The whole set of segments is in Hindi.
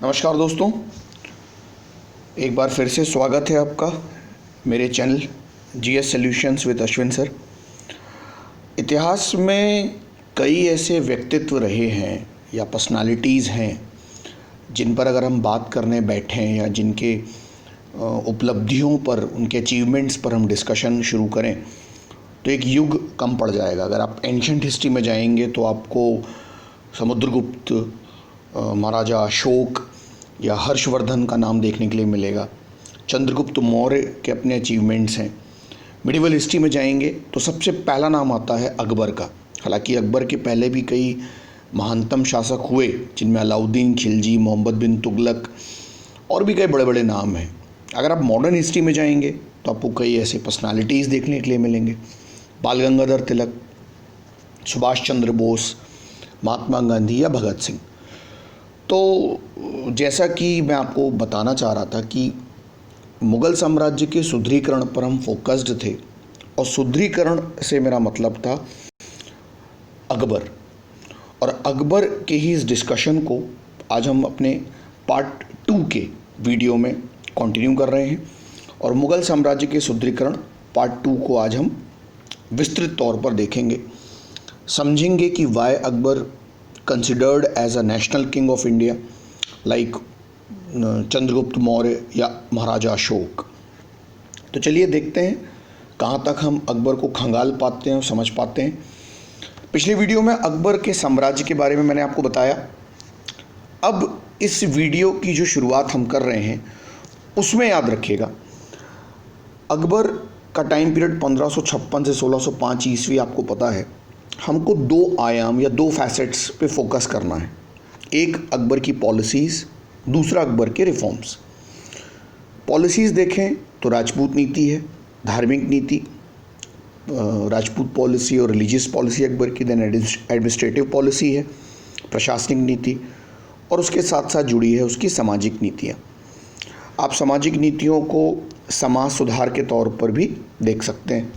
नमस्कार दोस्तों, एक बार फिर से स्वागत है आपका मेरे channel GS solutions with Ashwin sir. इतिहास में कई ऐसे व्यक्तित्व रहे हैं या पर्सनालिटीज़ हैं जिन पर अगर हम बात करने बैठें या जिनके उपलब्धियों पर, उनके अचीवमेंट्स पर हम डिस्कशन शुरू करें तो एक युग कम पड़ जाएगा। अगर आप एंशिएंट हिस्ट्री में जाएंगे तो आपको समुद्रगुप्त, महाराजा अशोक या हर्षवर्धन का नाम देखने के लिए मिलेगा। चंद्रगुप्त मौर्य के अपने अचीवमेंट्स हैं। मिडिवल हिस्ट्री में जाएंगे तो सबसे पहला नाम आता है अकबर का। हालांकि अकबर के पहले भी कई महानतम शासक हुए जिनमें अलाउद्दीन खिलजी, मोहम्मद बिन तुगलक और भी कई बड़े बड़े नाम हैं। अगर आप मॉडर्न हिस्ट्री में जाएंगे तो आपको कई ऐसे पर्सनालिटीज़ देखने के लिए मिलेंगे। बाल गंगाधर तिलक, सुभाष चंद्र बोस, महात्मा गांधी या भगत सिंह। तो जैसा कि मैं आपको बताना चाह रहा था कि मुग़ल साम्राज्य के सुदृढ़ीकरण पर हम फोकस्ड थे और सुदृढ़ीकरण से मेरा मतलब था अकबर। और अकबर के ही इस डिस्कशन को आज हम अपने पार्ट 2 के वीडियो में कंटिन्यू कर रहे हैं और मुग़ल साम्राज्य के सुदृढ़ीकरण पार्ट 2 को आज हम विस्तृत तौर पर देखेंगे। समझेंगे कि why Akbar considered as a national king of India like Chandragupta Maurya या महाराजा अशोक। तो चलिए देखते हैं कहाँ तक हम अकबर को खंगाल पाते हैं और समझ पाते हैं। पिछले वीडियो में अकबर के साम्राज्य के बारे में मैंने आपको बताया। अब इस वीडियो की जो शुरुआत हम कर रहे हैं उसमें याद रखिएगा अकबर का टाइम पीरियड 1556 से 1605 ईस्वी आपको पता है। हमको दो आयाम या दो फैसेट्स पे फोकस करना है। एक अकबर की पॉलिसीज़, दूसरा अकबर के रिफॉर्म्स। पॉलिसीज़ देखें तो राजपूत नीति है, धार्मिक नीति, राजपूत पॉलिसी और रिलीजियस पॉलिसी अकबर की। देन एडमिनिस्ट्रेटिव पॉलिसी है, प्रशासनिक नीति, और उसके साथ साथ जुड़ी है उसकी सामाजिक नीतियाँ। आप सामाजिक नीतियों को समाज सुधार के तौर पर भी देख सकते हैं।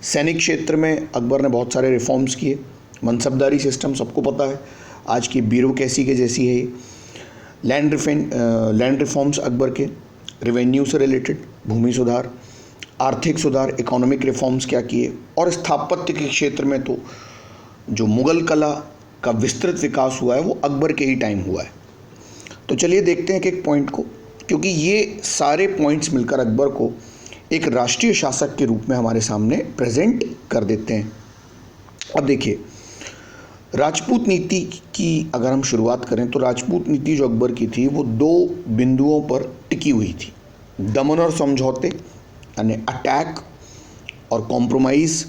सैनिक क्षेत्र में अकबर ने बहुत सारे रिफॉर्म्स किए। मनसबदारी सिस्टम सबको पता है, आज की ब्यूरोक्रेसी के जैसी है ये। लैंड रिफॉर्म्स अकबर के, रेवेन्यू से रिलेटेड, भूमि सुधार, आर्थिक सुधार, इकोनॉमिक रिफॉर्म्स क्या किए। और स्थापत्य के क्षेत्र में तो जो मुग़ल कला का विस्तृत विकास हुआ है वो अकबर के ही टाइम हुआ है। तो चलिए देखते हैं एक पॉइंट को, क्योंकि ये सारे पॉइंट्स मिलकर अकबर को एक राष्ट्रीय शासक के रूप में हमारे सामने प्रेजेंट कर देते हैं। अब देखिए, राजपूत नीति की अगर हम शुरुआत करें तो राजपूत नीति जो अकबर की थी वो दो बिंदुओं पर टिकी हुई थी। दमन और समझौते यानी अटैक और कॉम्प्रोमाइज़,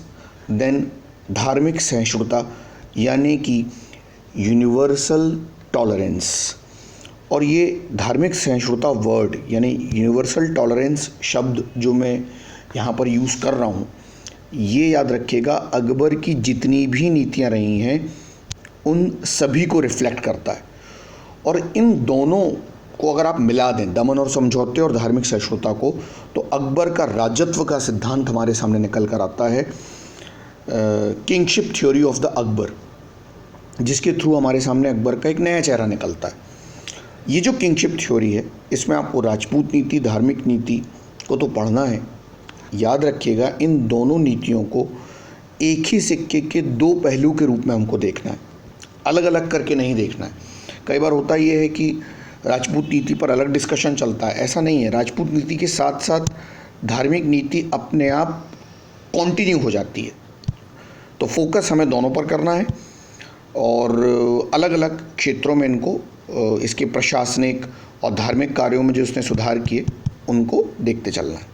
देन धार्मिक सहिष्णुता यानी कि यूनिवर्सल टॉलरेंस। और ये धार्मिक सहिष्णुता वर्ड यानी यूनिवर्सल टॉलरेंस शब्द जो मैं यहाँ पर यूज़ कर रहा हूँ, ये याद रखिएगा अकबर की जितनी भी नीतियाँ रही हैं उन सभी को रिफ्लेक्ट करता है। और इन दोनों को अगर आप मिला दें, दमन और समझौते और धार्मिक सहिष्णुता को, तो अकबर का राजत्व का सिद्धांत हमारे सामने निकल कर आता है, kingship theory of the Akbar, जिसके थ्रू हमारे सामने अकबर का एक नया चेहरा निकलता है। ये जो किंगशिप थ्योरी है इसमें आपको राजपूत नीति, धार्मिक नीति को तो पढ़ना है। याद रखिएगा इन दोनों नीतियों को एक ही सिक्के के दो पहलू के रूप में हमको देखना है, अलग अलग करके नहीं देखना है। कई बार होता ये है कि राजपूत नीति पर अलग डिस्कशन चलता है, ऐसा नहीं है। राजपूत नीति के साथ साथ धार्मिक नीति अपने आप कंटिन्यू हो जाती है। तो फोकस हमें दोनों पर करना है और अलग अलग क्षेत्रों में इनको, इसके प्रशासनिक और धार्मिक कार्यों में जो उसने सुधार किए उनको देखते चलना है।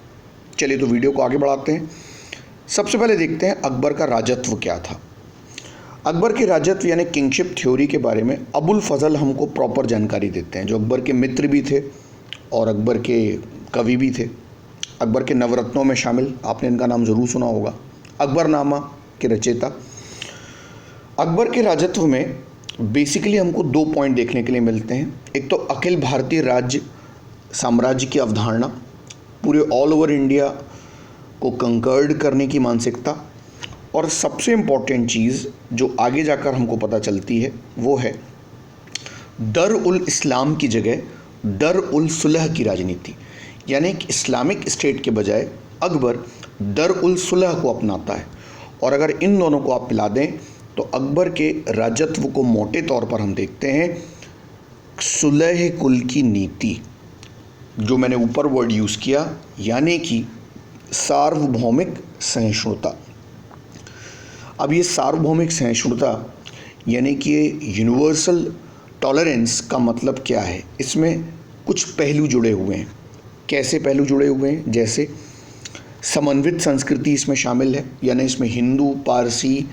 चलिए तो वीडियो को आगे बढ़ाते हैं। सबसे पहले देखते हैं अकबर का राजत्व क्या था। अकबर के राजत्व यानी किंगशिप थ्योरी के बारे में अबुल फजल हमको प्रॉपर जानकारी देते हैं, जो अकबर के मित्र भी थे और अकबर के कवि भी थे। अकबर के नवरत्नों में शामिल, आपने इनका नाम ज़रूर सुना होगा, अकबरनामा के रचयिता। अकबर के राजत्व में बेसिकली हमको दो पॉइंट देखने के लिए मिलते हैं। एक तो अखिल भारतीय राज्य साम्राज्य की अवधारणा, पूरे ऑल ओवर इंडिया को कंकर्ड करने की मानसिकता, और सबसे इम्पॉर्टेंट चीज़ जो आगे जाकर हमको पता चलती है वो है दर उल इस्लाम की जगह दर उल सुलह की राजनीति, यानी कि इस्लामिक स्टेट के बजाय अकबर दर उल सुलह को अपनाता है। और अगर इन दोनों को आप मिला दें तो अकबर के राजत्व को मोटे तौर पर हम देखते हैं सुलह कुल की नीति, जो मैंने ऊपर वर्ड यूज़ किया, यानी कि सार्वभौमिक सहिष्णुता। अब ये सार्वभौमिक सहिष्णुता यानी कि यूनिवर्सल टॉलरेंस का मतलब क्या है? इसमें कुछ पहलू जुड़े हुए हैं। कैसे पहलू जुड़े हुए हैं? जैसे समन्वित संस्कृति इसमें शामिल है, यानी इसमें हिंदू, पारसी,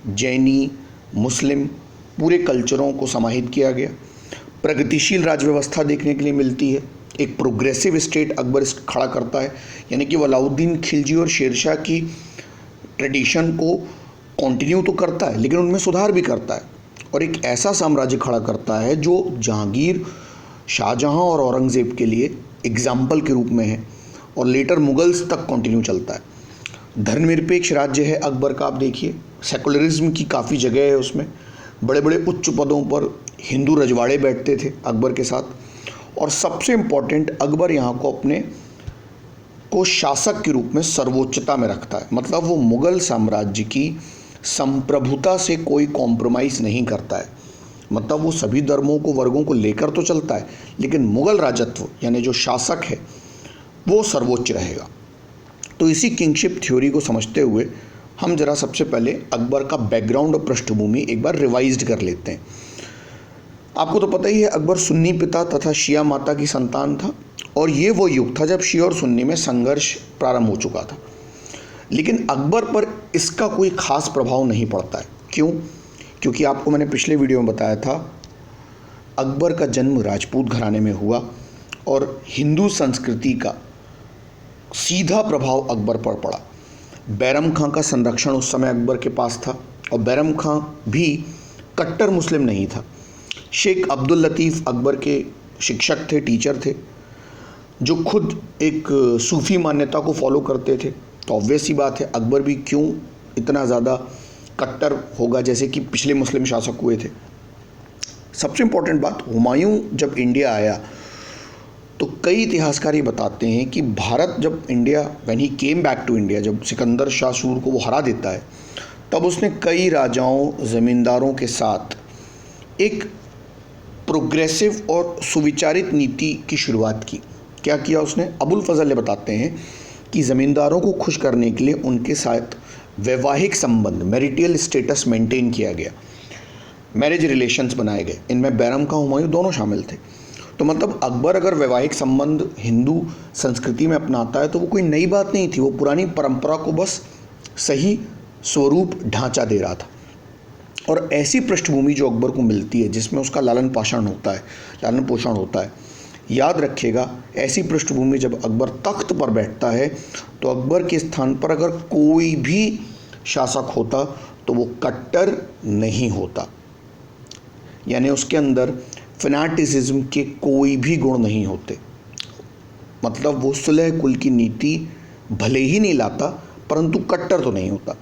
जैनी, मुस्लिम पूरे कल्चरों को समाहित किया गया। प्रगतिशील राज्य व्यवस्था देखने के लिए मिलती है। एक प्रोग्रेसिव स्टेट अकबर खड़ा करता है, यानी कि अलाउद्दीन खिलजी और शेरशाह की ट्रेडिशन को कंटिन्यू तो करता है लेकिन उनमें सुधार भी करता है। और एक ऐसा साम्राज्य खड़ा करता है जो जहांगीर, शाहजहां और औरंगज़ेब के लिए एग्जाम्पल के रूप में है और लेटर मुगल्स तक कंटिन्यू चलता है। धर्मनिरपेक्ष राज्य है अकबर का। आप देखिए सेकुलरिज्म की काफ़ी जगह है उसमें। बड़े बड़े उच्च पदों पर हिंदू रजवाड़े बैठते थे अकबर के साथ। और सबसे इम्पॉर्टेंट, अकबर यहाँ को अपने को शासक के रूप में सर्वोच्चता में रखता है। मतलब वो मुग़ल साम्राज्य की संप्रभुता से कोई कॉम्प्रोमाइज़ नहीं करता है। मतलब वो सभी धर्मों को, वर्गों को लेकर तो चलता है लेकिन मुग़ल राजत्व यानी जो शासक है वो सर्वोच्च रहेगा। तो इसी किंगशिप थ्योरी को समझते हुए हम ज़रा सबसे पहले अकबर का बैकग्राउंड और पृष्ठभूमि एक बार रिवाइज्ड कर लेते हैं। आपको तो पता ही है अकबर सुन्नी पिता तथा शिया माता की संतान था और ये वो युग था जब शिया और सुन्नी में संघर्ष प्रारंभ हो चुका था। लेकिन अकबर पर इसका कोई ख़ास प्रभाव नहीं पड़ता है। क्यों? क्योंकि आपको मैंने पिछले वीडियो में बताया था अकबर का जन्म राजपूत घराने में हुआ और हिंदू संस्कृति का सीधा प्रभाव अकबर पर पड़ा। बैरम खां का संरक्षण उस समय अकबर के पास था और बैरम खां भी कट्टर मुस्लिम नहीं था। शेख अब्दुल लतीफ़ अकबर के शिक्षक थे, टीचर थे, जो खुद एक सूफ़ी मान्यता को फॉलो करते थे। तो ऑब्वियस सी बात है अकबर भी क्यों इतना ज़्यादा कट्टर होगा जैसे कि पिछले मुस्लिम शासक हुए थे। सबसे इम्पोर्टेंट बात, हुमायूं जब इंडिया आया तो कई इतिहासकार ये बताते हैं कि भारत जब India when he came back to India, जब सिकंदर शाह सूर को वो हरा देता है, तब उसने कई राजाओं, ज़मींदारों के साथ एक प्रोग्रेसिव और सुविचारित नीति की शुरुआत की। क्या किया उसने? अबुल फजल बताते हैं कि ज़मींदारों को खुश करने के लिए उनके साथ वैवाहिक संबंध, मैरिटल स्टेटस मेंटेन किया गया, मैरिज रिलेशंस बनाए गए। इनमें बैरम खां, हुमायूं दोनों शामिल थे। तो मतलब अकबर अगर वैवाहिक संबंध हिंदू संस्कृति में अपनाता है तो वो कोई नई बात नहीं थी, वो पुरानी परंपरा को बस सही स्वरूप ढांचा दे रहा था। और ऐसी पृष्ठभूमि जो अकबर को मिलती है जिसमें उसका लालन पोषण होता है, याद रखिएगा ऐसी पृष्ठभूमि जब अकबर तख्त पर बैठता है तो अकबर के स्थान पर अगर कोई भी शासक होता तो वो कट्टर नहीं होता, यानी उसके अंदर फैनाटिसिज्म के कोई भी गुण नहीं होते। मतलब वो सुलह कुल की नीति भले ही नहीं लाता परंतु कट्टर तो नहीं होता।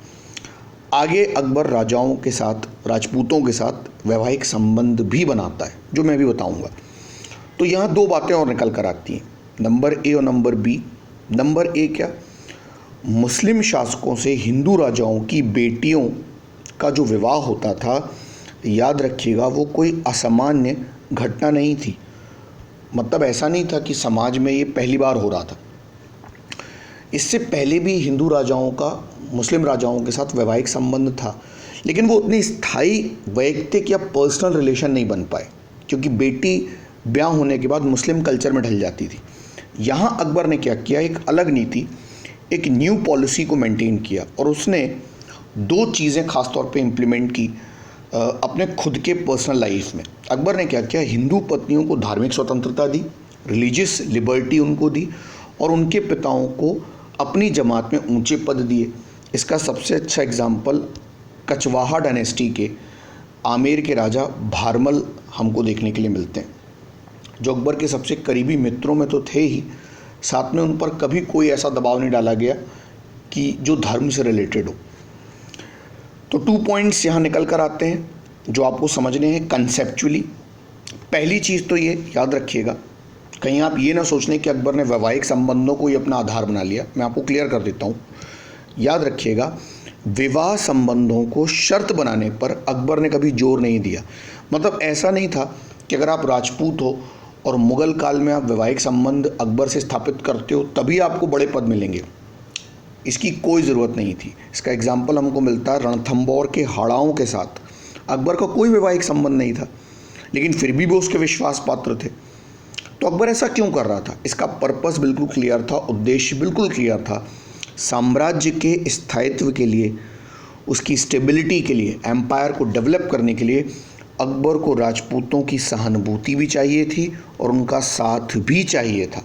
आगे अकबर राजाओं के साथ, राजपूतों के साथ वैवाहिक संबंध भी बनाता है, जो मैं भी बताऊंगा। तो यहाँ दो बातें और निकल कर आती हैं, नंबर ए और नंबर बी। नंबर ए क्या? मुस्लिम शासकों से हिंदू राजाओं की बेटियों का जो विवाह होता था, याद रखिएगा वो कोई असामान्य घटना नहीं थी। मतलब ऐसा नहीं था कि समाज में ये पहली बार हो रहा था। इससे पहले भी हिंदू राजाओं का मुस्लिम राजाओं के साथ वैवाहिक संबंध था, लेकिन वो उतनी स्थायी वैयक्तिक या पर्सनल रिलेशन नहीं बन पाए क्योंकि बेटी ब्याह होने के बाद मुस्लिम कल्चर में ढल जाती थी। यहाँ अकबर ने क्या किया? एक अलग नीति, एक न्यू पॉलिसी को मेंटेन किया और उसने दो चीज़ें ख़ास तौर पे इम्प्लीमेंट की अपने खुद के पर्सनल लाइफ में। अकबर ने क्या किया? हिंदू पत्नियों को धार्मिक स्वतंत्रता दी, रिलीजियस लिबर्टी उनको दी और उनके पिताओं को अपनी जमात में ऊंचे पद दिए। इसका सबसे अच्छा एग्जाम्पल कचवाहा डायनेस्टी के आमेर के राजा भारमल हमको देखने के लिए मिलते हैं, जो अकबर के सबसे करीबी मित्रों में तो थे ही, साथ में उन पर कभी कोई ऐसा दबाव नहीं डाला गया कि जो धर्म से रिलेटेड हो। तो 2 पॉइंट्स यहाँ निकल कर आते हैं जो आपको समझने हैं कंसेप्चुअली। पहली चीज़ तो ये याद रखिएगा, कहीं आप ये ना सोच लें कि अकबर ने वैवाहिक संबंधों को ही अपना आधार बना लिया। मैं आपको क्लियर कर देता हूँ, याद रखिएगा, विवाह संबंधों को शर्त बनाने पर अकबर ने कभी जोर नहीं दिया। मतलब ऐसा नहीं था कि अगर आप राजपूत हो और मुग़ल काल में आप वैवाहिक संबंध अकबर से स्थापित करते हो तभी आपको बड़े पद मिलेंगे, इसकी कोई ज़रूरत नहीं थी। इसका एग्जाम्पल हमको मिलता है रणथंबोर के हाड़ाओं के साथ। अकबर का कोई वैवाहिक संबंध नहीं था, लेकिन फिर भी वो उसके विश्वास पात्र थे। तो अकबर ऐसा क्यों कर रहा था? इसका पर्पस बिल्कुल क्लियर था, उद्देश्य बिल्कुल क्लियर था। साम्राज्य के स्थायित्व के लिए, उसकी स्टेबिलिटी के लिए, एम्पायर को डेवलप करने के लिए अकबर को राजपूतों की सहानुभूति भी चाहिए थी और उनका साथ भी चाहिए था।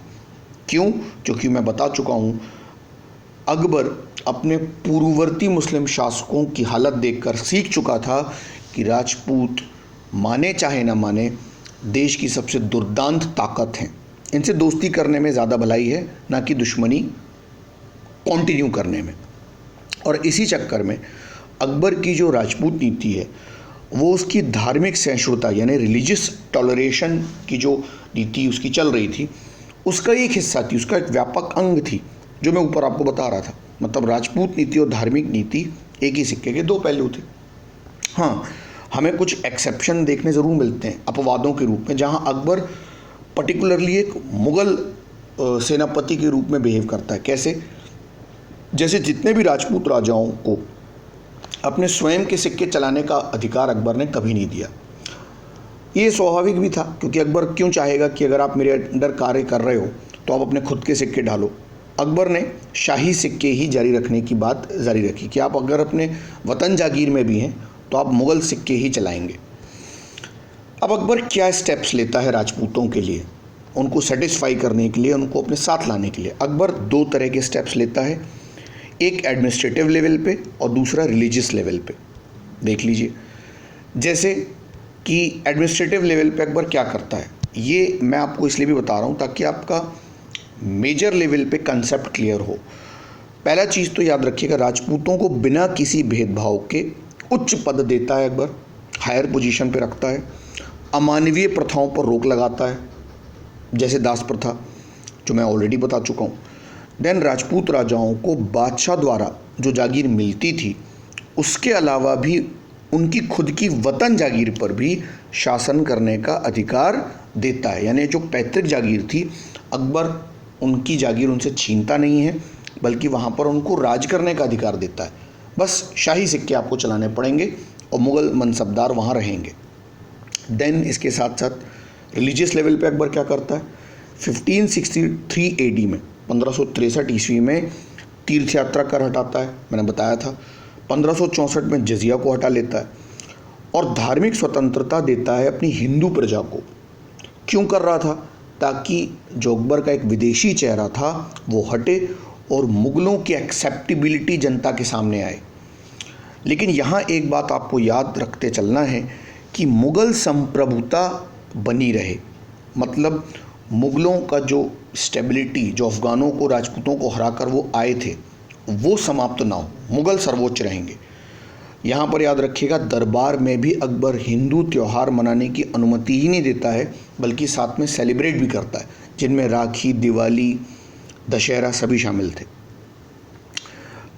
क्यों? क्योंकि मैं बता चुका हूँ, अकबर अपने पूर्ववर्ती मुस्लिम शासकों की हालत देखकर सीख चुका था कि राजपूत माने चाहे ना माने देश की सबसे दुर्दांत ताकत हैं। इनसे दोस्ती करने में ज़्यादा भलाई है, ना कि दुश्मनी कंटिन्यू करने में। और इसी चक्कर में अकबर की जो राजपूत नीति है वो उसकी धार्मिक सहिष्णुता यानी रिलीजियस टॉलरेशन की जो नीति उसकी चल रही थी उसका एक हिस्सा थी, उसका एक व्यापक अंग थी, जो मैं ऊपर आपको बता रहा था। मतलब राजपूत नीति और धार्मिक नीति एक ही सिक्के के दो पहलू थे। हाँ, हमें कुछ एक्सेप्शन देखने ज़रूर मिलते हैं अपवादों के रूप में, जहाँ अकबर पर्टिकुलरली एक मुग़ल सेनापति के रूप में बिहेव करता है। कैसे? जैसे जितने भी राजपूत राजाओं को अपने स्वयं के सिक्के चलाने का अधिकार अकबर ने कभी नहीं दिया। ये स्वाभाविक भी था, क्योंकि अकबर क्यों चाहेगा कि अगर आप मेरे अंडर कार्य कर रहे हो तो आप अपने खुद के सिक्के डालो। अकबर ने शाही सिक्के ही जारी रखने की बात जारी रखी कि आप अगर अपने वतन जागीर में भी हैं तो आप मुग़ल सिक्के ही चलाएंगे। अब अकबर क्या स्टेप्स लेता है राजपूतों के लिए, उनको सेटिस्फाई करने के लिए, उनको अपने साथ लाने के लिए? अकबर दो तरह के स्टेप्स लेता है, एक एडमिनिस्ट्रेटिव लेवल पे और दूसरा रिलीजियस लेवल पे। देख लीजिए, जैसे कि एडमिनिस्ट्रेटिव लेवल पे अकबर क्या करता है, ये मैं आपको इसलिए भी बता रहा हूँ ताकि आपका मेजर लेवल पे कंसेप्ट क्लियर हो। पहला चीज़ तो याद रखिएगा, राजपूतों को बिना किसी भेदभाव के उच्च पद देता है अकबर, हायर पोजीशन पे रखता है। अमानवीय प्रथाओं पर रोक लगाता है, जैसे दास प्रथा, जो मैं ऑलरेडी बता चुका हूँ। देन राजपूत राजाओं को बादशाह द्वारा जो जागीर मिलती थी उसके अलावा भी उनकी खुद की वतन जागीर पर भी शासन करने का अधिकार देता है। यानी जो पैतृक जागीर थी, अकबर उनकी जागीर उनसे छीनता नहीं है, बल्कि वहाँ पर उनको राज करने का अधिकार देता है। बस शाही सिक्के आपको चलाने पड़ेंगे और मुग़ल मनसबदार वहाँ रहेंगे। देन इसके साथ साथ रिलीजियस लेवल पे अकबर क्या करता है, 1563 AD में 1563 ईस्वी में तीर्थ यात्रा कर हटाता है, मैंने बताया था। 1564 में जजिया को हटा लेता है और धार्मिक स्वतंत्रता देता है अपनी हिंदू प्रजा को। क्यों कर रहा था? ताकि जो अकबर का एक विदेशी चेहरा था वो हटे और मुग़लों की एक्सेप्टेबिलिटी जनता के सामने आए। लेकिन यहाँ एक बात आपको याद रखते चलना है कि मुग़ल संप्रभुता बनी रहे। मतलब मुग़लों का जो स्टेबिलिटी, जो अफ़गानों को, राजपूतों को हराकर वो आए थे, वो समाप्त ना हो, मुग़ल सर्वोच्च रहेंगे। यहाँ पर याद रखिएगा, दरबार में भी अकबर हिंदू त्यौहार मनाने की अनुमति ही नहीं देता है, बल्कि साथ में सेलिब्रेट भी करता है, जिनमें राखी, दिवाली, दशहरा सभी शामिल थे।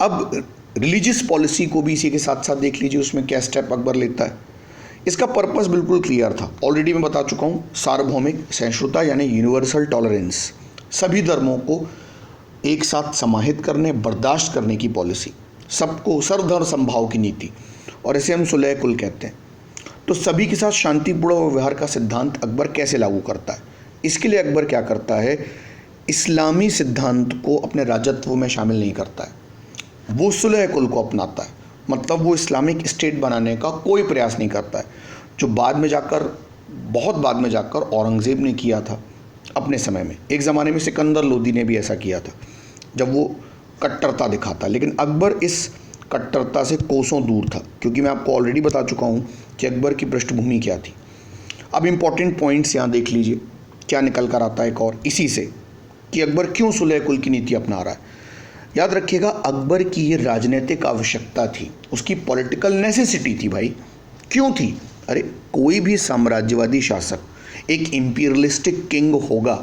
अब रिलीजियस पॉलिसी को भी इसी के साथ साथ देख लीजिए, उसमें क्या स्टेप अकबर लेता है। इसका पर्पस बिल्कुल क्लियर था, ऑलरेडी मैं बता चुका हूँ, सार्वभौमिक सहिष्णुता यानी यूनिवर्सल टॉलरेंस, सभी धर्मों को एक साथ समाहित करने, बर्दाश्त करने की पॉलिसी, सबको सर्वधर्म समभाव की नीति, और इसे हम सुलह कुल कहते हैं। तो सभी के साथ शांतिपूर्ण व्यवहार का सिद्धांत अकबर कैसे लागू करता है? इसके लिए अकबर क्या करता है, इस्लामी सिद्धांत को अपने राजत्व में शामिल नहीं करता है, वो सुलह कुल को अपनाता है। मतलब वो इस्लामिक स्टेट बनाने का कोई प्रयास नहीं करता है, जो बाद में जाकर, बहुत बाद में जाकर औरंगज़ेब ने किया था अपने समय में। एक ज़माने में सिकंदर लोदी ने भी ऐसा किया था, जब वो कट्टरता दिखाता। लेकिन अकबर इस कट्टरता से कोसों दूर था, क्योंकि मैं आपको ऑलरेडी बता चुका हूँ कि अकबर की पृष्ठभूमि क्या थी। अब इम्पॉर्टेंट पॉइंट्स यहाँ देख लीजिए, क्या निकल कर आता है एक और इसी से, कि अकबर क्यों सुलह कुल की नीति अपना रहा है। याद रखिएगा, अकबर की ये राजनीतिक आवश्यकता थी, उसकी पॉलिटिकल नेसेसिटी थी भाई। क्यों थी? अरे कोई भी साम्राज्यवादी शासक एक इम्पीरियलिस्टिक किंग होगा,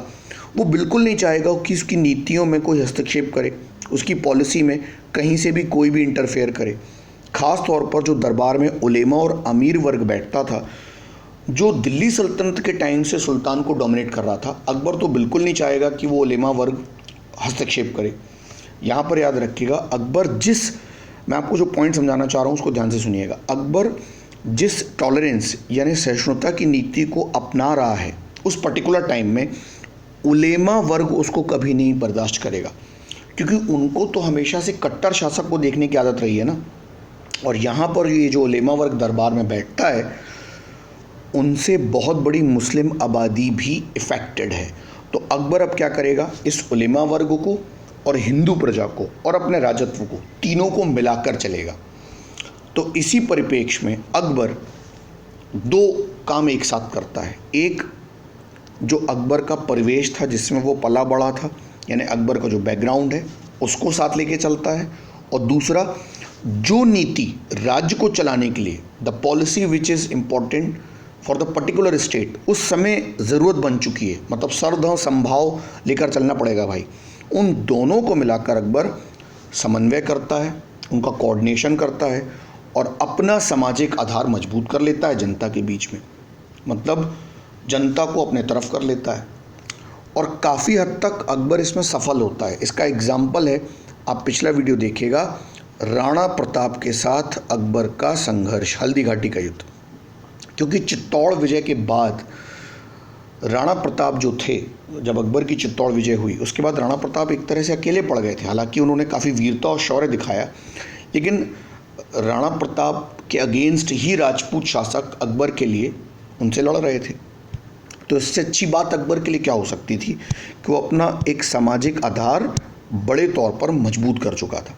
वो बिल्कुल नहीं चाहेगा कि उसकी नीतियों में कोई हस्तक्षेप करे, उसकी पॉलिसी में कहीं से भी कोई भी इंटरफेयर करे। ख़ास तौर पर जो दरबार में उलेमा और अमीर वर्ग बैठता था, जो दिल्ली सल्तनत के टाइम से सुल्तान को डोमिनेट कर रहा था, अकबर तो बिल्कुल नहीं चाहेगा कि वो उलेमा वर्ग हस्तक्षेप करे। यहाँ पर याद रखिएगा, मैं आपको जो पॉइंट समझाना चाह रहा हूँ उसको ध्यान से सुनिएगा। अकबर जिस टॉलरेंस यानी सहिष्णुता की नीति को अपना रहा है, उस पर्टिकुलर टाइम में उलेमा वर्ग उसको कभी नहीं बर्दाश्त करेगा, क्योंकि उनको तो हमेशा से कट्टर शासक को देखने की आदत रही है ना। और यहाँ पर ये जो उलेमा वर्ग दरबार में बैठता है, उनसे बहुत बड़ी मुस्लिम आबादी भी इफ़ेक्टेड है। तो अकबर अब क्या करेगा, इस उलेमा वर्ग को और हिंदू प्रजा को और अपने राजत्व को, तीनों को मिलाकर चलेगा। तो इसी परिप्रेक्ष्य में अकबर दो काम एक साथ करता है। एक, जो अकबर का परिवेश था जिसमें वो पला बड़ा था, यानी अकबर का जो बैकग्राउंड है उसको साथ लेके चलता है। और दूसरा, जो नीति राज्य को चलाने के लिए, the policy which is important for the particular state, उस समय ज़रूरत बन चुकी है, मतलब सर्वधर्म संभाव लेकर चलना पड़ेगा भाई, उन दोनों को मिलाकर अकबर समन्वय करता है, उनका कोऑर्डिनेशन करता है और अपना सामाजिक आधार मजबूत कर लेता है जनता के बीच में, मतलब जनता को अपने तरफ कर लेता है। और काफ़ी हद तक अकबर इसमें सफल होता है। इसका एग्जाम्पल है, आप पिछला वीडियो देखिएगा, राणा प्रताप के साथ अकबर का संघर्ष, हल्दी घाटी का युद्ध। क्योंकि चित्तौड़ विजय के बाद राणा प्रताप जो थे, जब अकबर की चित्तौड़ विजय हुई उसके बाद राणा प्रताप एक तरह से अकेले पड़ गए थे। हालांकि उन्होंने काफ़ी वीरता और शौर्य दिखाया, लेकिन राणा प्रताप के अगेंस्ट ही राजपूत शासक अकबर के लिए उनसे लड़ रहे थे। तो इससे अच्छी बात अकबर के लिए क्या हो सकती थी कि वो अपना एक सामाजिक आधार बड़े तौर पर मजबूत कर चुका था।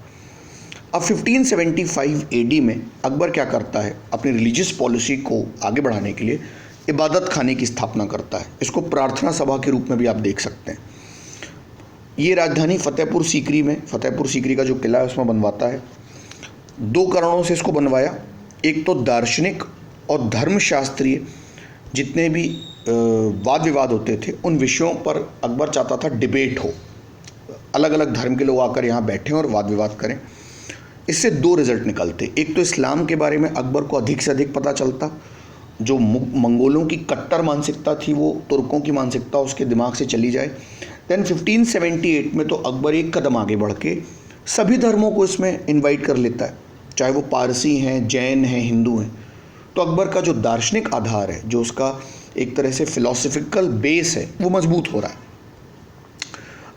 अब 1575 एडी में अकबर क्या करता है, अपनी रिलीजियस पॉलिसी को आगे बढ़ाने के लिए इबादत खाने की स्थापना करता है। इसको प्रार्थना सभा के रूप में भी आप देख सकते हैं। ये राजधानी फतेहपुर सीकरी का जो किला है उसमें बनवाता है। दो कारणों से इसको बनवाया। एक तो दार्शनिक और धर्मशास्त्रीय जितने भी वाद विवाद होते थे, उन विषयों पर अकबर चाहता था डिबेट हो, अलग अलग धर्म के लोग आकर यहाँ बैठें और वाद विवाद करें। इससे दो रिजल्ट निकलते। एक तो इस्लाम के बारे में अकबर को अधिक से अधिक पता चलता, जो मंगोलों की कट्टर मानसिकता थी वो तुर्कों की मानसिकता उसके दिमाग से चली जाए। देन 1578 में तो अकबर एक कदम आगे बढ़ के सभी धर्मों को इसमें इनवाइट कर लेता है, चाहे वो पारसी हैं, जैन हैं, हिंदू हैं। तो अकबर का जो दार्शनिक आधार है, जो उसका एक तरह से फिलोसफिकल बेस है, वो मजबूत हो रहा है।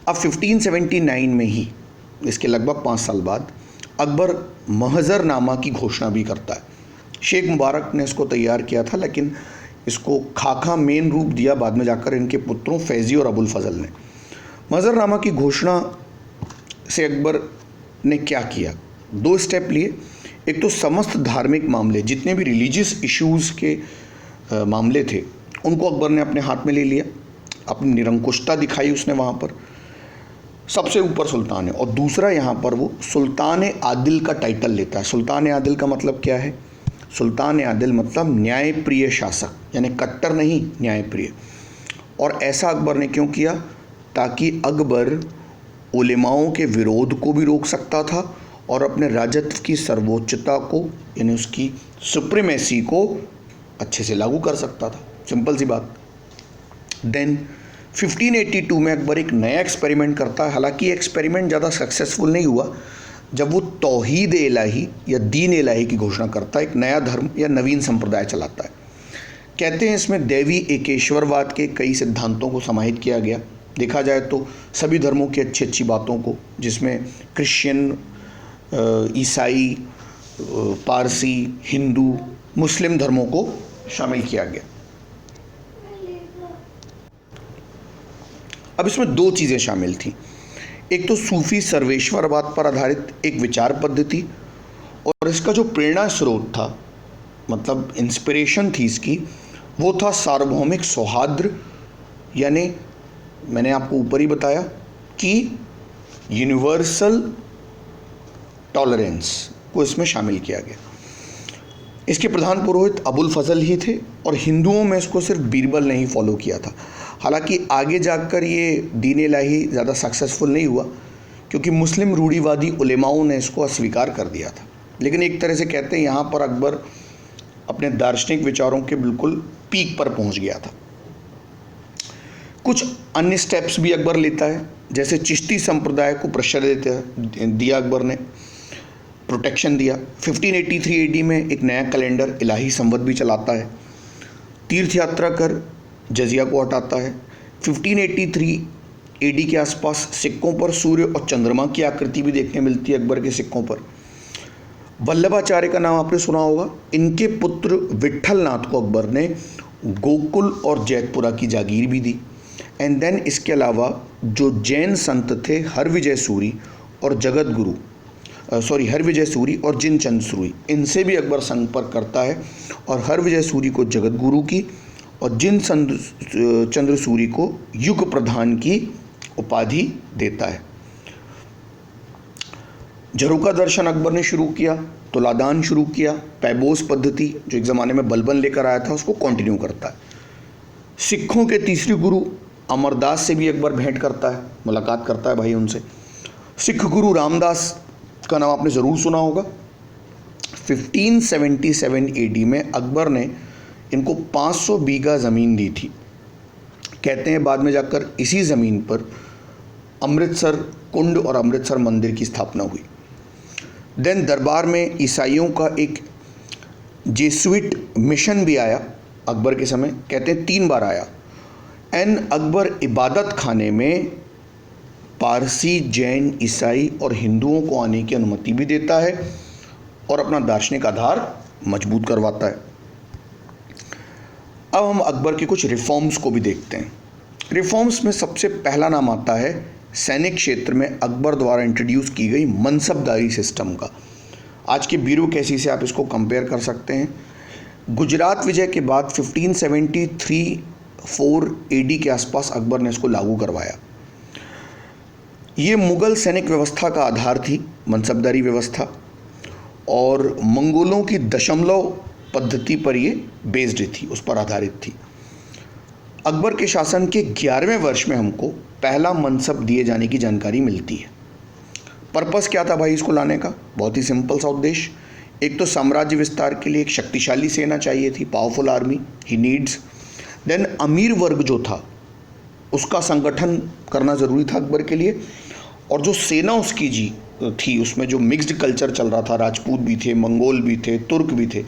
अब 1579 में ही, इसके लगभग 5 साल बाद, अकबर महजरनामा की घोषणा भी करता है। शेख मुबारक ने इसको तैयार किया था, लेकिन इसको खाका मेन रूप दिया बाद में जाकर इनके पुत्रों फैज़ी और अबुल फजल ने। महजरनामा की घोषणा से अकबर ने क्या किया, 2 स्टेप लिए। एक तो समस्त धार्मिक मामले, जितने भी रिलीजियस इश्यूज़ के मामले थे, उनको अकबर ने अपने हाथ में ले लिया। अपनी निरंकुशता दिखाई उसने वहाँ पर, सबसे ऊपर सुल्तान है। और दूसरा, यहाँ पर वो सुल्तान आदिल का टाइटल लेता है। सुल्तान आदिल का मतलब क्या है? सुल्तान आदिल मतलब न्यायप्रिय शासक, यानी कट्टर नहीं, न्यायप्रिय। और ऐसा अकबर ने क्यों किया? ताकि अकबर उलेमाओं के विरोध को भी रोक सकता था और अपने राजत्व की सर्वोच्चता को, यानी उसकी सुप्रीमेसी को अच्छे से लागू कर सकता था। सिंपल सी बात। देन 1582 में अकबर एक नया एक्सपेरिमेंट करता है। हालांकि एक्सपेरिमेंट ज़्यादा सक्सेसफुल नहीं हुआ, जब वो तौहीद इलाही या दीन इलाही की घोषणा करता है, एक नया धर्म या नवीन संप्रदाय चलाता है। कहते हैं इसमें दैवी एकेश्वरवाद के कई सिद्धांतों को समाहित किया गया। देखा जाए तो सभी धर्मों की अच्छी अच्छी बातों को, जिसमें क्रिश्चियन, ईसाई, पारसी, हिंदू, मुस्लिम धर्मों को शामिल किया गया। अब इसमें 2 चीज़ें शामिल थी। एक तो सूफी सर्वेश्वरवाद पर आधारित एक विचार पद्धति, और इसका जो प्रेरणा स्रोत था, मतलब इंस्पिरेशन थी इसकी, वो था सार्वभौमिक सौहार्द, यानी मैंने आपको ऊपर ही बताया कि यूनिवर्सल टॉलरेंस को इसमें शामिल किया गया। इसके प्रधान पुरोहित अबुल फजल ही थे और हिंदुओं में इसको सिर्फ बीरबल ने ही फॉलो किया था। हालांकि आगे जाकर ये दीन इलाही ज़्यादा सक्सेसफुल नहीं हुआ क्योंकि मुस्लिम रूढ़िवादी उलेमाओं ने इसको अस्वीकार कर दिया था। लेकिन एक तरह से कहते हैं यहाँ पर अकबर अपने दार्शनिक विचारों के बिल्कुल पीक पर पहुँच गया था। कुछ अन्य स्टेप्स भी अकबर लेता है, जैसे चिश्ती संप्रदाय को प्रेशर दिया अकबर ने, प्रोटेक्शन दिया। 1583 एडी में एक नया कैलेंडर इलाही संवत भी चलाता है, तीर्थ यात्रा कर जजिया को हटाता है। 1583 एडी के आसपास सिक्कों पर सूर्य और चंद्रमा की आकृति भी देखने मिलती है अकबर के सिक्कों पर। वल्लभाचार्य का नाम आपने सुना होगा। इनके पुत्र विट्ठल नाथ को अकबर ने गोकुल और जैतपुरा की जागीर भी दी। एंड देन इसके अलावा जो जैन संत थे हरविजय सूरी और जगत गुरु हरविजय सूरी और जिनचंद सूरी, इनसे भी अकबर संपर्क करता है और हरविजय सूरी को जगत गुरु की और चंद्र सूरी को युग प्रधान की उपाधि देता है। झरोका दर्शन अकबर ने शुरू किया, तुलादान शुरू किया, पैबोस पद्धति जो एक ज़माने में बलबन लेकर आया था उसको कंटिन्यू करता है। सिखों के तीसरे गुरु अमरदास से भी अकबर भेंट करता है, मुलाकात करता है भाई उनसे। सिख गुरु रामदास का नाम आपने ज़रूर सुना होगा। 1577 एडी में अकबर ने इनको 500 बीघा ज़मीन दी थी। कहते हैं बाद में जाकर इसी ज़मीन पर अमृतसर कुंड और अमृतसर मंदिर की स्थापना हुई। देन दरबार में ईसाइयों का एक जेसुइट मिशन भी आया अकबर के समय, कहते हैं 3 बार आया। एंड अकबर इबादत खाने में पारसी, जैन, ईसाई और हिंदुओं को आने की अनुमति भी देता है और अपना दार्शनिक आधार मजबूत करवाता है। अब हम अकबर के कुछ रिफॉर्म्स को भी देखते हैं। रिफॉर्म्स में सबसे पहला नाम आता है सैनिक क्षेत्र में अकबर द्वारा इंट्रोड्यूस की गई मनसबदारी सिस्टम का। आज के ब्यूरोक्रेसी से आप इसको कंपेयर कर सकते हैं। गुजरात विजय के बाद 1573-4 एडी के आसपास अकबर ने इसको लागू करवाया। ये मुग़ल सैनिक व्यवस्था का आधार थी, मनसबदारी व्यवस्था, और मंगोलों की दशमलव पद्धति पर ये बेस्ड थी, उस पर आधारित थी। अकबर के शासन के 11वें वर्ष में हमको पहला मनसब दिए जाने की जानकारी मिलती है। पर्पस क्या था भाई इसको लाने का? बहुत ही सिंपल सा उद्देश्य। एक तो साम्राज्य विस्तार के लिए एक शक्तिशाली सेना चाहिए थी, powerful army he needs. Then अमीर वर्ग जो था उसका संगठन करना ज़रूरी था अकबर के लिए, और जो सेना उसकी थी उसमें जो मिक्स्ड कल्चर चल रहा था, राजपूत भी थे, मंगोल भी थे, तुर्क भी थे,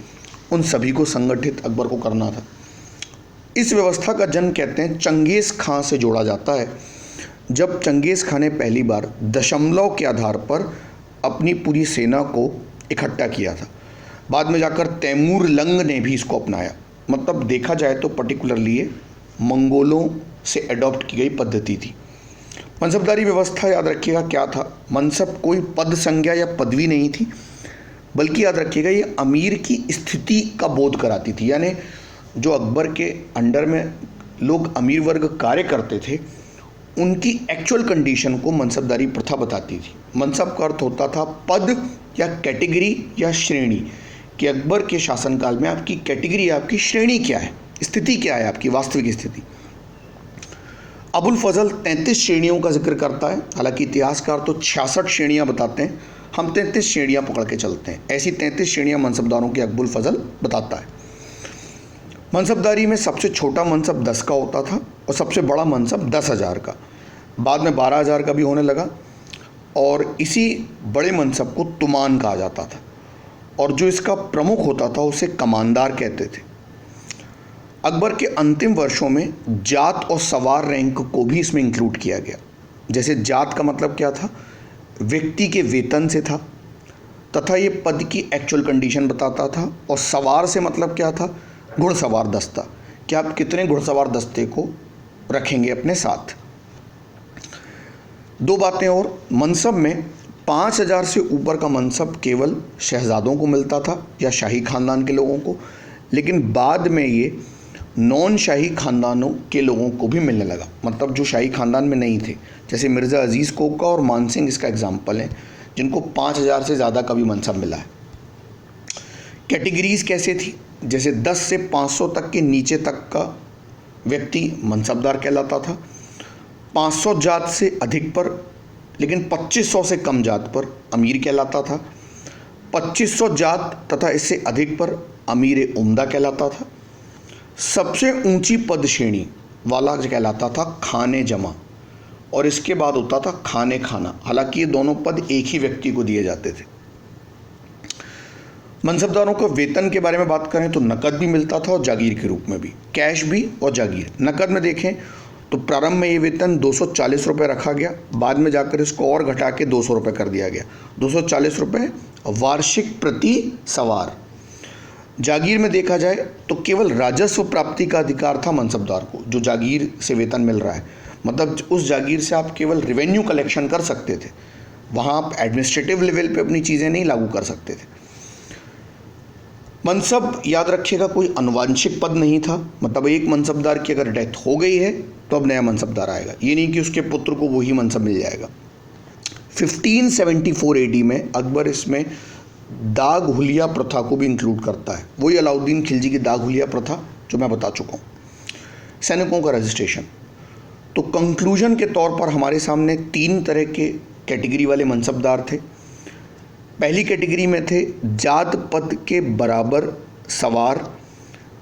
उन सभी को संगठित अकबर को करना था। इस व्यवस्था का जन्म कहते हैं चंगेज़ खां से जोड़ा जाता है, जब चंगेज़ खां ने पहली बार दशमलव के आधार पर अपनी पूरी सेना को इकट्ठा किया था। बाद में जाकर तैमूर लंग ने भी इसको अपनाया। मतलब देखा जाए तो पर्टिकुलरली ये मंगोलों से अडॉप्ट की गई पद्धति थी। मनसबदारी व्यवस्था याद रखिएगा क्या था। मनसब कोई पद संज्ञा या पदवी नहीं थी, बल्कि याद रखिएगा ये अमीर की स्थिति का बोध कराती थी। यानी जो अकबर के अंडर में लोग अमीर वर्ग कार्य करते थे उनकी एक्चुअल कंडीशन को मनसबदारी प्रथा बताती थी। मनसब का अर्थ होता था पद या कैटेगरी या श्रेणी, कि अकबर के शासनकाल में आपकी कैटेगरी, आपकी श्रेणी क्या है, स्थिति क्या है, आपकी वास्तविक स्थिति। अबुल फजल 33 श्रेणियों का जिक्र करता है, हालांकि इतिहासकार तो 66 श्रेणियाँ बताते हैं, हम 33 श्रेणियाँ पकड़ के चलते हैं। ऐसी 33 श्रेणियाँ मनसबदारों की अबुल फजल बताता है। मनसबदारी में सबसे छोटा मनसब 10 का होता था और सबसे बड़ा मनसब 10,000 का, बाद में 12,000 का भी होने लगा, और इसी बड़े मनसब को तुमान कहा जाता था, और जो इसका प्रमुख होता था उसे कमानदार कहते थे। अकबर के अंतिम वर्षों में जात और सवार रैंक को भी इसमें इंक्लूड किया गया। जैसे जात का मतलब क्या था, व्यक्ति के वेतन से था, तथा ये पद की एक्चुअल कंडीशन बताता था, और सवार से मतलब क्या था, घुड़सवार दस्ता, कि आप कितने घुड़सवार दस्ते को रखेंगे अपने साथ। 2 बातें और, मनसब में 5,000 से ऊपर का मनसब केवल शहजादों को मिलता था या शाही खानदान के लोगों को, लेकिन बाद में ये नॉन शाही खानदानों के लोगों को भी मिलने लगा, मतलब जो शाही खानदान में नहीं थे। जैसे मिर्ज़ा अजीज़ कोका और मानसिंह इसका एग्जाम्पल है, जिनको 5,000 से ज़्यादा का भी मनसब मिला है। कैटेगरीज कैसे थी, जैसे 10 से 500 तक के नीचे तक का व्यक्ति मनसबदार कहलाता था, 500 जात से अधिक पर लेकिन 2500 से कम जात पर अमीर कहलाता था, 2500 जात तथा इससे अधिक पर अमीर उम्दा कहलाता था, सबसे ऊंची पद श्रेणी वाला कहलाता था खाने जमा, और इसके बाद होता था खाने खाना। हालांकि ये दोनों पद एक ही व्यक्ति को दिए जाते थे। मनसबदारों को वेतन के बारे में बात करें तो नकद भी मिलता था और जागीर के रूप में भी, कैश भी और जागीर। नकद में देखें तो प्रारंभ में ये वेतन 240 रुपये रखा गया, बाद में जाकर इसको और घटा के 200 रुपये कर दिया गया, 240 रुपये वार्षिक प्रति सवार। जागीर में देखा जाए तो केवल राजस्व प्राप्ति का अधिकार था मनसबदार को, जो जागीर से वेतन मिल रहा है, मतलब उस जागीर से आप केवल रेवेन्यू कलेक्शन कर सकते थे, वहाँ आप एडमिनिस्ट्रेटिव लेवल पे अपनी चीज़ें नहीं लागू कर सकते थे। मनसब, याद रखिएगा, कोई अनुवांशिक पद नहीं था, मतलब एक मनसबदार की अगर डेथ हो गई है तो अब नया मनसबदार आएगा, ये नहीं कि उसके पुत्र को वही मनसब मिल जाएगा। 1574 AD में अकबर इसमें दाग हुलिया प्रथा को भी इंक्लूड करता है, वही अलाउद्दीन खिलजी की दाग हुलिया प्रथा जो मैं बता चुका हूँ। सैनिकों का रजिस्ट्रेशन, तो कंक्लूजन के तौर पर हमारे सामने 3 तरह के कैटेगरी वाले मनसबदार थे। पहली कैटेगरी में थे जात पद के बराबर सवार,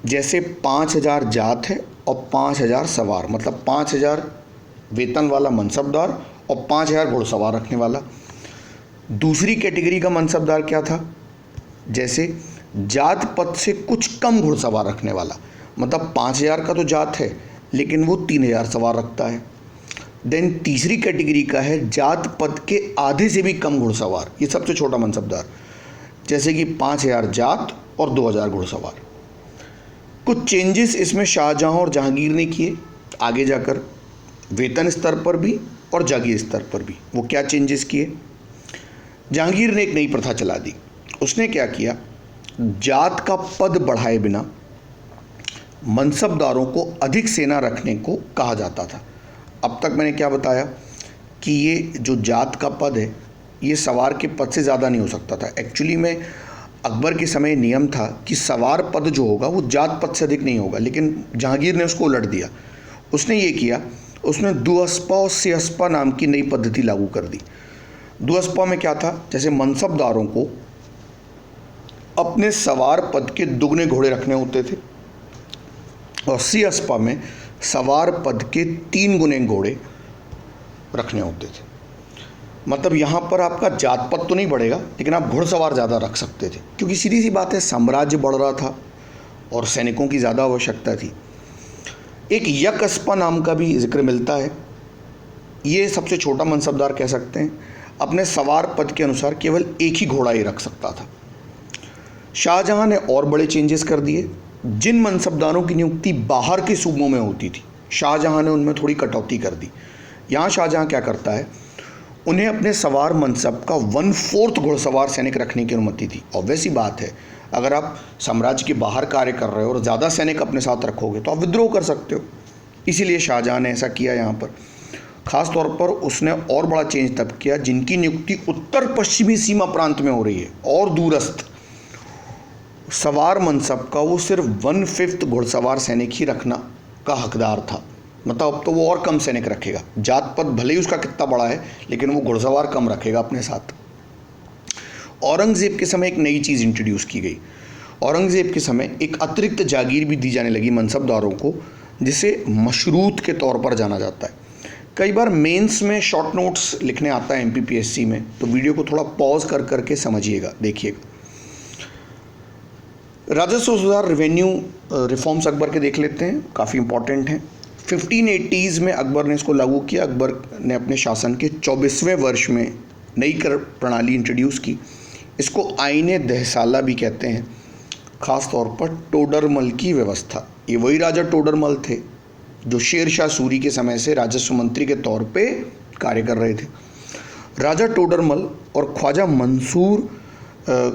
जैसे 5000 जात है और 5000 सवार, मतलब 5000 वेतन वाला मनसबदार और 5000 घुड़सवार रखने वाला। दूसरी कैटेगरी का मनसबदार क्या था, जैसे जात पद से कुछ कम घुड़सवार रखने वाला, मतलब 5000 का तो जात है लेकिन वो 3000 सवार रखता है। देन तीसरी कैटेगरी का है जात पद के आधे से भी कम घुड़सवार, ये सबसे छोटा मनसबदार, जैसे कि 5000 जात और 2000 घुड़सवार। कुछ चेंजेस इसमें शाहजहां और जहांगीर ने किए आगे जाकर, वेतन स्तर पर भी और जागीर स्तर पर भी। वो क्या चेंजेस किए? जहांगीर ने एक नई प्रथा चला दी। उसने क्या किया, जात का पद बढ़ाए बिना मनसबदारों को अधिक सेना रखने को कहा जाता था। अब तक मैंने क्या बताया कि ये जो जात का पद है ये सवार के पद से ज़्यादा नहीं हो सकता था। एक्चुअली में अकबर के समय नियम था कि सवार पद जो होगा वो जात पद से अधिक नहीं होगा, लेकिन जहांगीर ने उसको उलट दिया। उसने ये किया, उसने दुअस्पा और सियस्पा नाम की नई पद्धति लागू कर दी। दुअस्पा में क्या था, जैसे मनसबदारों को अपने सवार पद के दुगने घोड़े रखने होते थे, और सियस्पा में सवार पद के 3 गुने घोड़े रखने होते थे। मतलब यहाँ पर आपका जात पद तो नहीं बढ़ेगा, लेकिन आप घुड़सवार ज़्यादा रख सकते थे, क्योंकि सीधी सी बात है साम्राज्य बढ़ रहा था और सैनिकों की ज़्यादा आवश्यकता थी। एक यकस्पा नाम का भी जिक्र मिलता है, ये सबसे छोटा मनसबदार कह सकते हैं, अपने सवार पद के अनुसार केवल एक ही घोड़ा ही रख सकता था। शाहजहां ने और बड़े चेंजेस कर दिए। जिन मनसबदारों की नियुक्ति बाहर के सूबों में होती थी, शाहजहां ने उनमें थोड़ी कटौती कर दी। यहाँ शाहजहां क्या करता है, उन्हें अपने सवार मनसब का 1/4 घुड़सवार सैनिक रखने की अनुमति थी। ऑब्वियस ही बात है, अगर आप साम्राज्य के बाहर कार्य कर रहे हो और ज़्यादा सैनिक अपने साथ रखोगे तो आप विद्रोह कर सकते हो। इसीलिए शाहजहां ने ऐसा किया। यहाँ पर ख़ास तौर पर उसने और बड़ा चेंज तब किया जिनकी नियुक्ति उत्तर पश्चिमी सीमा प्रांत में हो रही है और दूरस्थ, सवार मनसब का वो सिर्फ 1/5 घुड़सवार सैनिक ही रखना का हकदार था। मतलब अब तो वो और कम सैनिक रखेगा, जात पद भले ही उसका कितना बड़ा है लेकिन वो घुड़सवार कम रखेगा अपने साथ। औरंगज़ेब के समय एक नई चीज़ इंट्रोड्यूस की गई। औरंगज़ेब के समय एक अतिरिक्त जागीर भी दी जाने लगी मनसबदारों को, जिसे मशरूत के तौर पर जाना जाता है। कई बार मेंस में शॉर्ट नोट्स लिखने आता है MPPSC में, तो वीडियो को थोड़ा पॉज कर करके समझिएगा, देखिएगा। राजस्व सुधार, रेवेन्यू रिफॉर्म्स अकबर के देख लेते हैं, काफ़ी इंपॉर्टेंट हैं। 1580s में अकबर ने इसको लागू किया। अकबर ने अपने शासन के 24वें वर्ष में नई कर प्रणाली इंट्रोड्यूस की। इसको आईने दहसाला भी कहते हैं। ख़ास तौर पर टोडरमल की व्यवस्था, ये वही राजा टोडरमल थे जो शेर शाह सूरी के समय से राजस्व मंत्री के तौर पे कार्य कर रहे थे। राजा टोडरमल और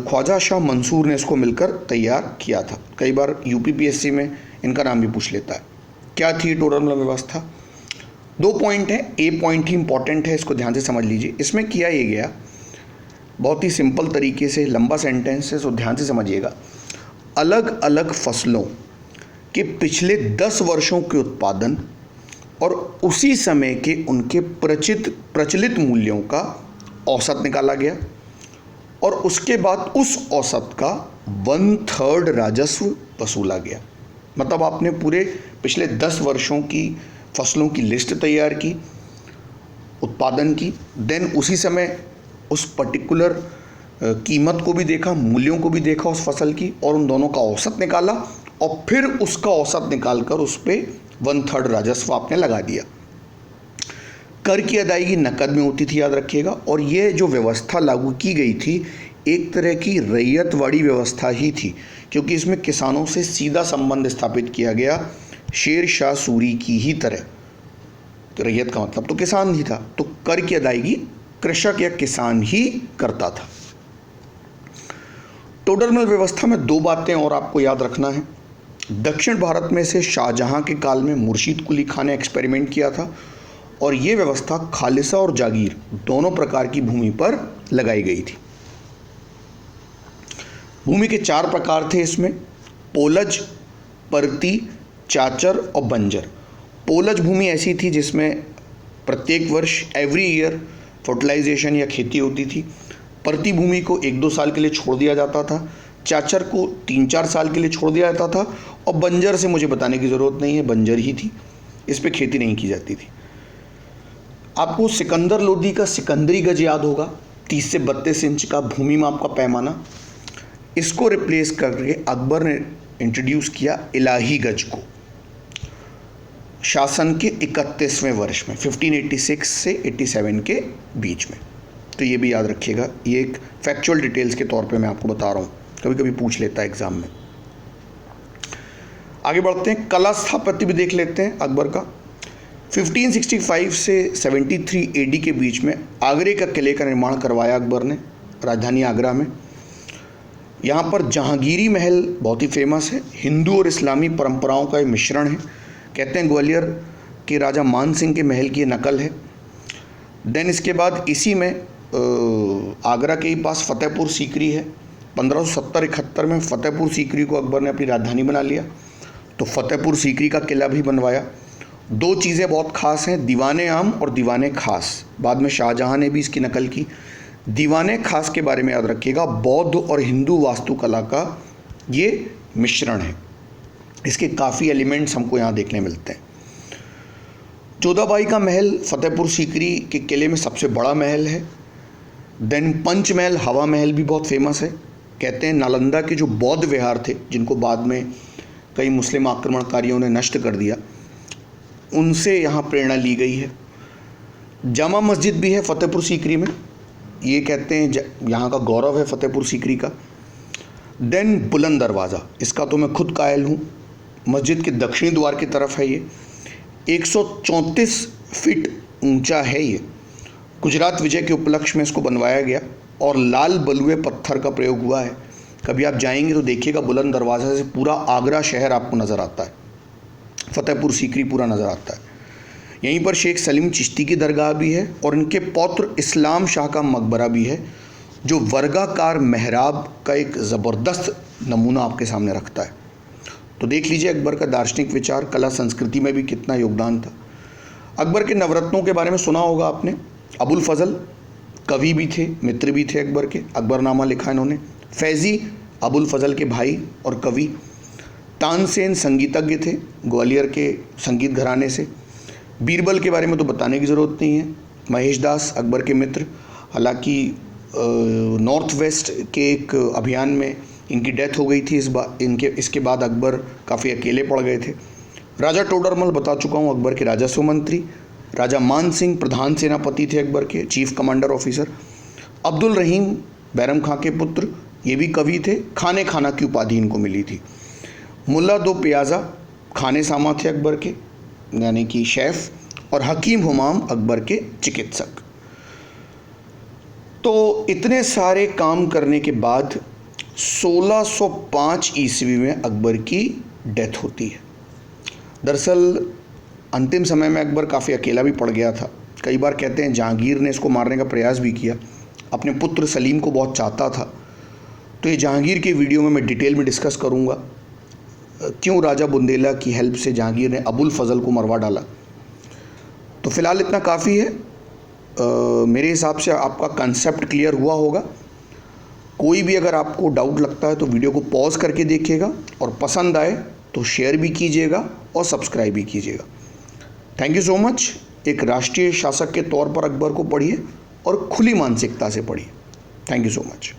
ख्वाजा शाह मंसूर ने इसको मिलकर तैयार किया था। कई बार UPPSC में इनका नाम भी पूछ लेता है। क्या थी टोडरमल व्यवस्था? 2 पॉइंट हैं, A पॉइंट ही इंपॉर्टेंट है, इसको ध्यान से समझ लीजिए। इसमें किया ये गया बहुत ही सिंपल तरीके से, लंबा सेंटेंस है, सो ध्यान से समझिएगा। अलग अलग फसलों के पिछले 10 वर्षों के उत्पादन और उसी समय के उनके प्रचलित मूल्यों का औसत निकाला गया और उसके बाद उस औसत का 1/3 राजस्व वसूला गया। मतलब आपने पूरे पिछले 10 वर्षों की फसलों की लिस्ट तैयार की, उत्पादन की, देन उसी समय उस पर्टिकुलर कीमत को भी देखा, मूल्यों को भी देखा उस फसल की, और उन दोनों का औसत निकाला और फिर उसका औसत निकालकर उस पर 1/3 राजस्व आपने लगा दिया। कर की अदायगी नकद में होती थी, याद रखिएगा। और ये जो व्यवस्था लागू की गई थी एक तरह की रैयतवाड़ी व्यवस्था ही थी, क्योंकि इसमें किसानों से सीधा संबंध स्थापित किया गया, शेर शाह सूरी की ही तरह। तो रैयत का मतलब तो किसान ही था, तो कर की अदायगी कृषक या किसान ही करता था। टोडरमल व्यवस्था में 2 बातें और आपको याद रखना है। दक्षिण भारत में से शाहजहां के काल में मुर्शीद कुली खान ने एक्सपेरिमेंट किया था और ये व्यवस्था खालिसा और जागीर दोनों प्रकार की भूमि पर लगाई गई थी। भूमि के 4 प्रकार थे इसमें: पोलज, परती, चाचर और बंजर। पोलज भूमि ऐसी थी जिसमें प्रत्येक वर्ष एवरी ईयर फर्टिलाइजेशन या खेती होती थी। परती भूमि को 1-2 साल के लिए छोड़ दिया जाता था, चाचर को 3-4 साल के लिए छोड़ दिया जाता था, और बंजर से मुझे बताने की ज़रूरत नहीं है, बंजर ही थी, इस पर खेती नहीं की जाती थी। आपको सिकंदर लोदी का सिकंदरी गज याद होगा, 30 से 32 इंच का भूमि माप का पैमाना। इसको रिप्लेस करके अकबर ने इंट्रोड्यूस किया इलाही गज को शासन के 31वें वर्ष में, 1586 से 87 के बीच में। तो ये भी याद रखिएगा, ये एक फैक्चुअल डिटेल्स के तौर पे मैं आपको बता रहा हूँ, कभी कभी पूछ लेता है एग्जाम में। आगे बढ़ते हैं, कला स्थापत्य भी देख लेते हैं अकबर का। 1565 से 73 AD के बीच में आगरे का किले का निर्माण करवाया अकबर ने, राजधानी आगरा में। यहाँ पर जहांगीरी महल बहुत ही फेमस है, हिंदू और इस्लामी परंपराओं का ये मिश्रण है। कहते हैं ग्वालियर के राजा मान सिंह के महल की नकल है। देन इसके बाद इसी में आगरा के ही पास फतेहपुर सीकरी है। 1570-71 में फतेहपुर सीकरी को अकबर ने अपनी राजधानी बना लिया, तो फतेहपुर सीकरी का किला भी बनवाया। 2 चीज़ें बहुत ख़ास हैं, दीवाने आम और दीवाने खास। बाद में शाहजहां ने भी इसकी नकल की। दीवाने खास के बारे में याद रखिएगा, बौद्ध और हिंदू वास्तुकला का ये मिश्रण है। इसके काफ़ी एलिमेंट्स हमको यहाँ देखने मिलते हैं। जोधाबाई का महल फतेहपुर सीकरी के किले में सबसे बड़ा महल है। देन पंचमहल हवा महल भी बहुत फेमस है। कहते हैं नालंदा के जो बौद्ध विहार थे, जिनको बाद में कई मुस्लिम आक्रमणकारियों ने नष्ट कर दिया, उनसे यहाँ प्रेरणा ली गई है। जामा मस्जिद भी है फतेहपुर सीकरी में, ये कहते हैं यहाँ का गौरव है फतेहपुर सीकरी का। देन बुलंद दरवाज़ा, इसका तो मैं खुद कायल हूँ, मस्जिद के दक्षिणी द्वार की तरफ है। ये 134 फीट ऊंचा है। ये गुजरात विजय के उपलक्ष्य में इसको बनवाया गया और लाल बलुए पत्थर का प्रयोग हुआ है। कभी आप जाएंगे तो देखिएगा, बुलंद दरवाज़ा से पूरा आगरा शहर आपको नज़र आता है, फतेहपुर सीकरी पूरा नज़र आता है। यहीं पर शेख सलीम चिश्ती की दरगाह भी है और इनके पौत्र इस्लाम शाह का मकबरा भी है, जो वर्गाकार मेहराब का एक ज़बरदस्त नमूना आपके सामने रखता है। तो देख लीजिए अकबर का दार्शनिक विचार, कला संस्कृति में भी कितना योगदान था। अकबर के नवरत्नों के बारे में सुना होगा आपने। अबुल फजल कवि भी थे, मित्र भी थे अकबर के, अकबरनामा लिखा इन्होंने। फैज़ी अबुल फजल के भाई और कवि। तानसेन संगीतज्ञ थे, ग्वालियर के संगीत घराने से। बीरबल के बारे में तो बताने की ज़रूरत नहीं है, महेश दास अकबर के मित्र। हालांकि नॉर्थ वेस्ट के एक अभियान में इनकी डेथ हो गई थी। इसके बाद अकबर काफ़ी अकेले पड़ गए थे। राजा टोडरमल बता चुका हूँ, अकबर के राजस्व मंत्री। राजा मान सिंह प्रधान सेनापति थे अकबर के, चीफ कमांडर ऑफिसर। अब्दुल रहीम बैरम खां के पुत्र, ये भी कवि थे, खाने खाना की उपाधि इनको मिली थी। मुल्ला दो पियाज़ा खाने सामा थे अकबर के, यानी कि शेफ़। और हकीम हुमाम अकबर के चिकित्सक। तो इतने सारे काम करने के बाद 1605 ईस्वी में अकबर की डेथ होती है। दरअसल अंतिम समय में अकबर काफ़ी अकेला भी पड़ गया था। कई बार कहते हैं जहांगीर ने इसको मारने का प्रयास भी किया, अपने पुत्र सलीम को बहुत चाहता था, तो ये जहांगीर के वीडियो में मैं डिटेल में डिस्कस करूँगा क्यों राजा बुंदेला की हेल्प से जहांगीर ने अबुल फजल को मरवा डाला। तो फ़िलहाल इतना काफ़ी है। मेरे हिसाब से आपका कंसेप्ट क्लियर हुआ होगा। कोई भी अगर आपको डाउट लगता है तो वीडियो को पॉज करके देखिएगा और पसंद आए तो शेयर भी कीजिएगा और सब्सक्राइब भी कीजिएगा। Thank you so much. एक राष्ट्रीय शासक के तौर पर अकबर को पढ़िए और खुली मानसिकता से पढ़िए। Thank you so much.